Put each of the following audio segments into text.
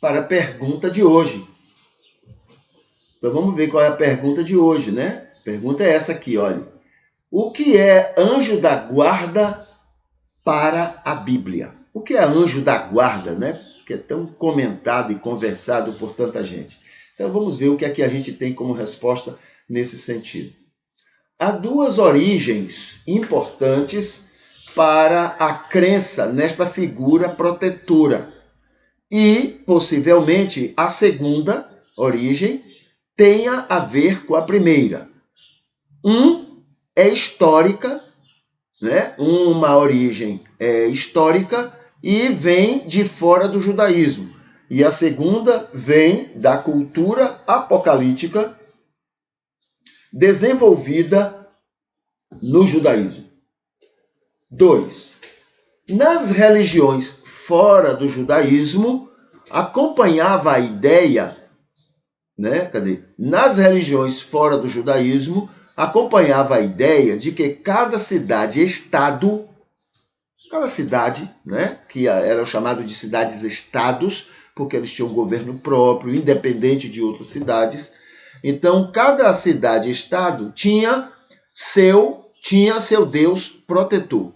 para a pergunta de hoje. Então vamos ver qual é a pergunta de hoje, né? A pergunta é essa aqui, olha. O que é anjo da guarda para a Bíblia? O que é anjo da guarda, né? Que é tão comentado e conversado por tanta gente. Então vamos ver o que é que a gente tem como resposta nesse sentido. Há duas origens importantes para a crença nesta figura protetora. E, possivelmente, a segunda origem tenha a ver com a primeira. É histórica, né? Uma origem histórica e vem de fora do judaísmo. E a segunda vem da cultura apocalíptica desenvolvida no judaísmo. 2. Nas religiões fora do judaísmo, acompanhava a ideia, né? Nas religiões fora do judaísmo, acompanhava a ideia de que cada cidade-estado, né, que era chamado de cidades-estados, porque eles tinham um governo próprio, independente de outras cidades. Então, cada cidade-estado tinha seu Deus protetor.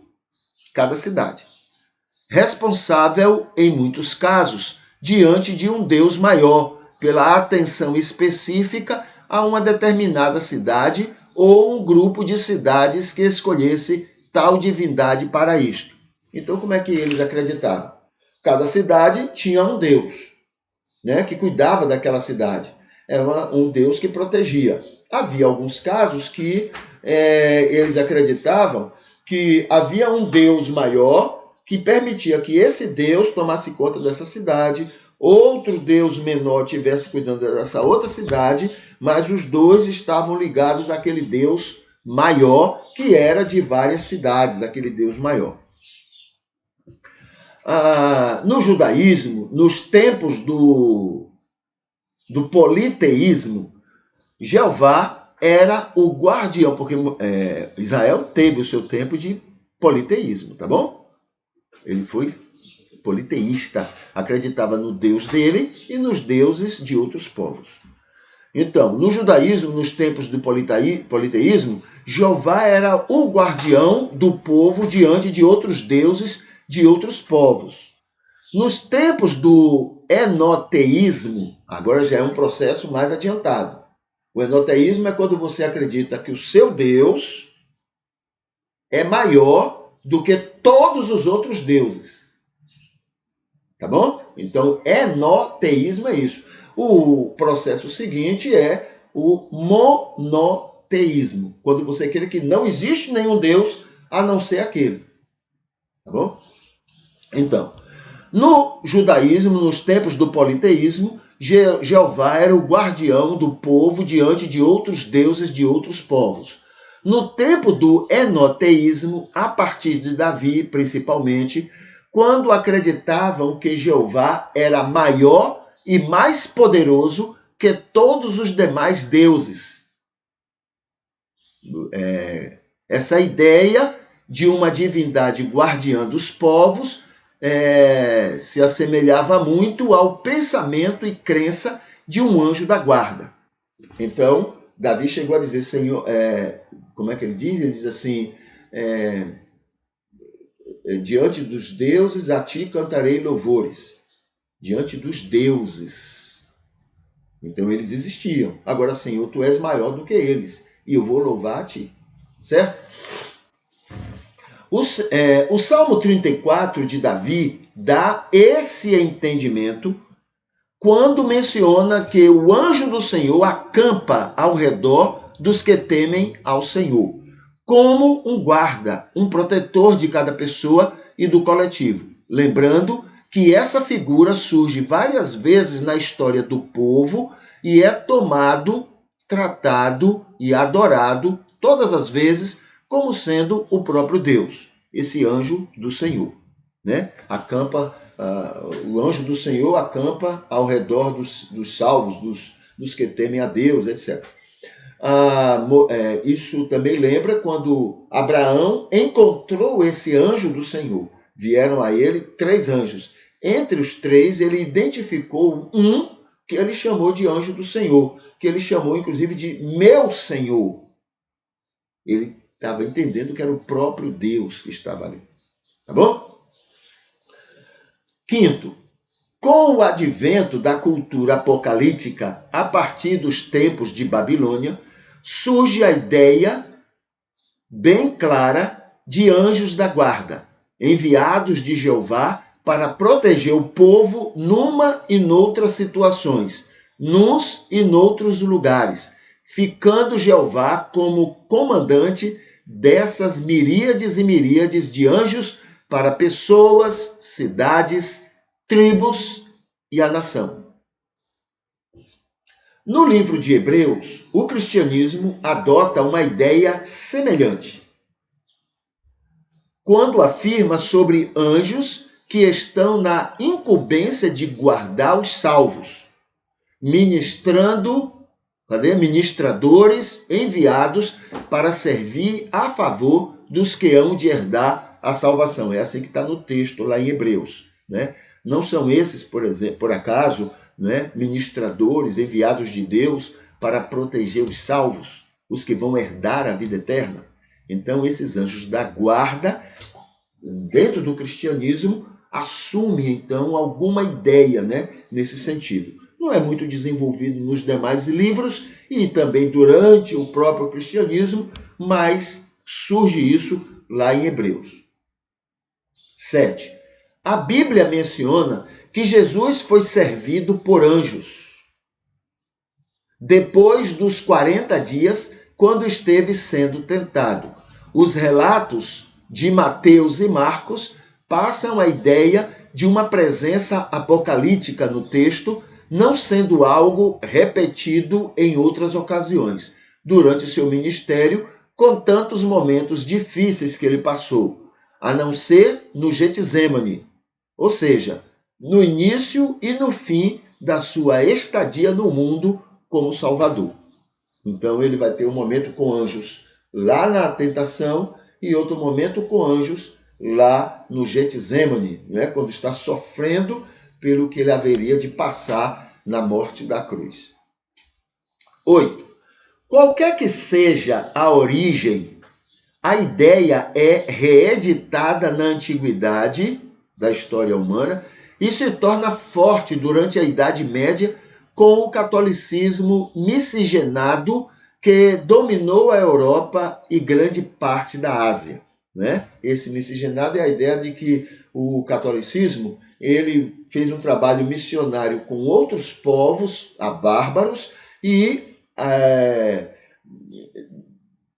Cada cidade. Responsável, em muitos casos, diante de um Deus maior, pela atenção específica a uma determinada cidade ou um grupo de cidades que escolhesse tal divindade para isto. Então, como é que eles acreditavam? Cada cidade tinha um Deus, né, que cuidava daquela cidade. Era um Deus que protegia. Havia alguns casos que eles acreditavam que havia um Deus maior que permitia que esse Deus tomasse conta dessa cidade, outro Deus menor estivesse cuidando dessa outra cidade, mas os dois estavam ligados àquele Deus maior, que era de várias cidades, aquele Deus maior. No judaísmo, nos tempos do politeísmo, Jeová era o guardião, porque Israel teve o seu tempo de politeísmo, tá bom? Ele foi politeísta, acreditava no Deus dele e nos deuses de outros povos. Então, no judaísmo, nos tempos do politeísmo, Jeová era o guardião do povo diante de outros deuses de outros povos. Nos tempos do enoteísmo, agora já é um processo mais adiantado. O enoteísmo é quando você acredita que o seu Deus é maior do que todos os outros deuses. Tá bom? Então, enoteísmo é isso. O processo seguinte é o monoteísmo, quando você crê que não existe nenhum Deus a não ser aquele. Tá bom? Então, no judaísmo, nos tempos do politeísmo, Jeová era o guardião do povo diante de outros deuses de outros povos. No tempo do enoteísmo, a partir de Davi, principalmente, quando acreditavam que Jeová era maior e mais poderoso que todos os demais deuses. Essa ideia de uma divindade guardiã dos povos se assemelhava muito ao pensamento e crença de um anjo da guarda. Então, Davi chegou a dizer, Senhor, como é que ele diz? Ele diz assim, diante dos deuses a ti cantarei louvores. Diante dos deuses. Então, eles existiam. Agora, Senhor, tu és maior do que eles, e eu vou louvar a ti. Certo? O Salmo 34 de Davi dá esse entendimento quando menciona que o anjo do Senhor acampa ao redor dos que temem ao Senhor, como um guarda, um protetor de cada pessoa e do coletivo. Lembrando que essa figura surge várias vezes na história do povo e é tomado, tratado e adorado todas as vezes como sendo o próprio Deus, esse anjo do Senhor, né? O anjo do Senhor acampa ao redor dos salvos, dos que temem a Deus, etc. Isso também lembra quando Abraão encontrou esse anjo do Senhor. Vieram a ele 3 anjos. Entre os três, ele identificou um que ele chamou de anjo do Senhor, que ele chamou inclusive de meu Senhor. Ele estava entendendo que era o próprio Deus que estava ali. Tá bom? Quinto, com o advento da cultura apocalíptica, a partir dos tempos de Babilônia, surge a ideia bem clara de anjos da guarda, enviados de Jeová para proteger o povo numa e noutras situações, nos e noutros lugares, ficando Jeová como comandante dessas miríades e miríades de anjos para pessoas, cidades, tribos e a nação. No livro de Hebreus, o cristianismo adota uma ideia semelhante, quando afirma sobre anjos que estão na incumbência de guardar os salvos, ministradores enviados para servir a favor dos que hão de herdar a salvação. É assim que está no texto lá em Hebreus, né? Não são esses, por exemplo, por acaso, né, ministradores enviados de Deus para proteger os salvos, os que vão herdar a vida eterna? Então, esses anjos da guarda, dentro do cristianismo, assumem, então, alguma ideia, né, nesse sentido. Não é muito desenvolvido nos demais livros e também durante o próprio cristianismo, mas surge isso lá em Hebreus. 7. A Bíblia menciona que Jesus foi servido por anjos depois dos 40 dias, quando esteve sendo tentado. Os relatos de Mateus e Marcos passam a ideia de uma presença apocalíptica no texto, não sendo algo repetido em outras ocasiões, durante seu ministério, com tantos momentos difíceis que ele passou, a não ser no Getsêmani, ou seja, no início e no fim da sua estadia no mundo como Salvador. Então ele vai ter um momento com anjos lá na tentação e outro momento com anjos lá no Getsêmani, né, quando está sofrendo pelo que ele haveria de passar na morte da cruz. 8. Qualquer que seja a origem, a ideia é reeditada na antiguidade da história humana e se torna forte durante a Idade Média com o catolicismo miscigenado que dominou a Europa e grande parte da Ásia, né? Esse miscigenado é a ideia de que o catolicismo ele fez um trabalho missionário com outros povos, bárbaros, e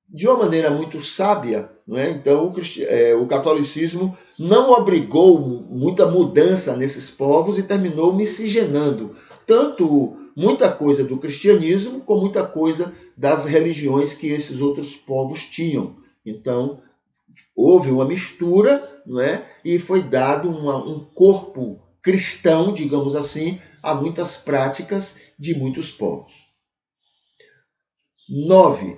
de uma maneira muito sábia, né? Então o catolicismo não obrigou muita mudança nesses povos e terminou miscigenando tanto muita coisa do cristianismo como muita coisa das religiões que esses outros povos tinham. Então houve uma mistura, não é? E foi dado um corpo cristão, digamos assim, a muitas práticas de muitos povos. 9.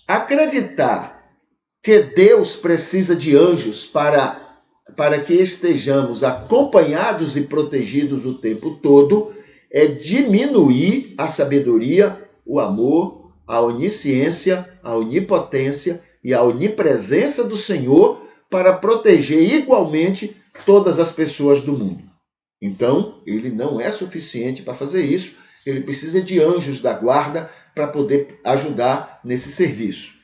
Acreditar que Deus precisa de anjos para que estejamos acompanhados e protegidos o tempo todo é diminuir a sabedoria, o amor, a onisciência, a onipotência e a onipresença do Senhor para proteger igualmente todas as pessoas do mundo. Então, ele não é suficiente para fazer isso, ele precisa de anjos da guarda para poder ajudar nesse serviço.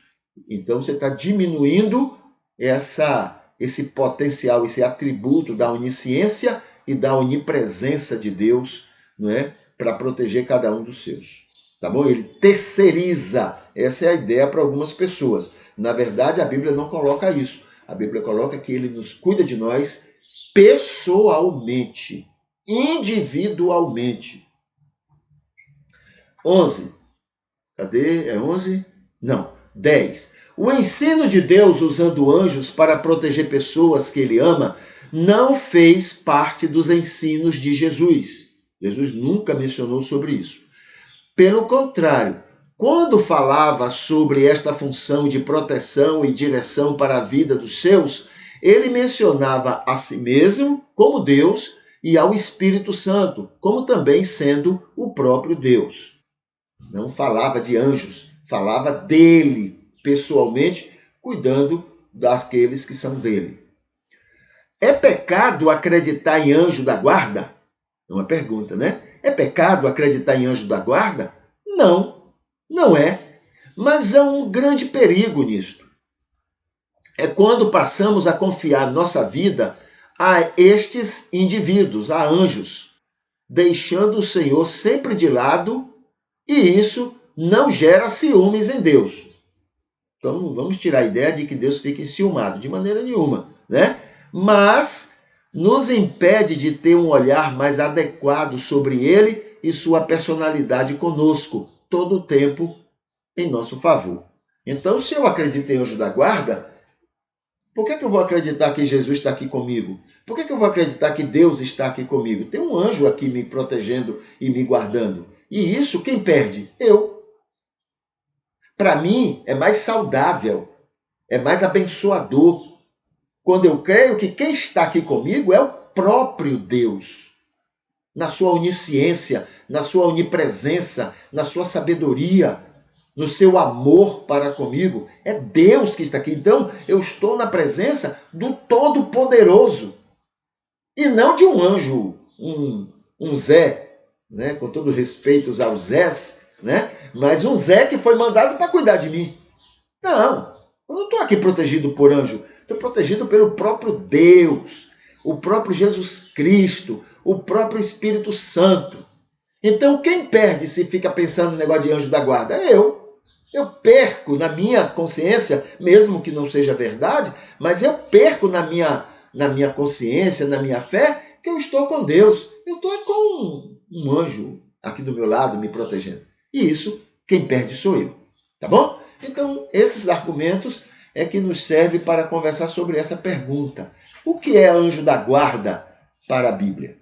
Então, você está diminuindo esse potencial, esse atributo da onisciência e da onipresença de Deus, não é? Para proteger cada um dos seus. Tá bom? Ele terceiriza. Essa é a ideia para algumas pessoas. Na verdade, a Bíblia não coloca isso. A Bíblia coloca que ele nos cuida de nós pessoalmente, individualmente. 11. Cadê? É 11? Não. 10. O ensino de Deus usando anjos para proteger pessoas que ele ama não fez parte dos ensinos de Jesus. Jesus nunca mencionou sobre isso. Pelo contrário, quando falava sobre esta função de proteção e direção para a vida dos seus, ele mencionava a si mesmo como Deus e ao Espírito Santo, como também sendo o próprio Deus. Não falava de anjos, falava dele, pessoalmente, cuidando daqueles que são dele. É pecado acreditar em anjo da guarda? É uma pergunta, né? É pecado acreditar em anjo da guarda? Não, não é. Mas há um grande perigo nisto. É quando passamos a confiar nossa vida a estes indivíduos, a anjos, deixando o Senhor sempre de lado, e isso não gera ciúmes em Deus. Então, vamos tirar a ideia de que Deus fica enciumado, de maneira nenhuma, né? Mas nos impede de ter um olhar mais adequado sobre ele e sua personalidade conosco, todo o tempo em nosso favor. Então, se eu acredito em anjo da guarda, por que eu vou acreditar que Jesus está aqui comigo? Por que eu vou acreditar que Deus está aqui comigo? Tem um anjo aqui me protegendo e me guardando. E isso, quem perde? Eu. Para mim, é mais saudável, é mais abençoador, quando eu creio que quem está aqui comigo é o próprio Deus, na sua onisciência, na sua onipresença, na sua sabedoria, no seu amor para comigo. É Deus que está aqui. Então, eu estou na presença do Todo-Poderoso e não de um anjo, um Zé, né? Com todo respeito aos Zés, né? Mas um Zé que foi mandado para cuidar de mim. Não, eu não estou aqui protegido por anjo. Estou protegido pelo próprio Deus, o próprio Jesus Cristo, o próprio Espírito Santo. Então, quem perde se fica pensando no negócio de anjo da guarda? É eu. Eu perco na minha consciência, mesmo que não seja verdade, mas eu perco na minha consciência, na minha fé, que eu estou com Deus. Eu estou com um anjo aqui do meu lado me protegendo. E isso, quem perde sou eu. Tá bom? Então, esses argumentos é que nos serve para conversar sobre essa pergunta. O que é anjo da guarda para a Bíblia?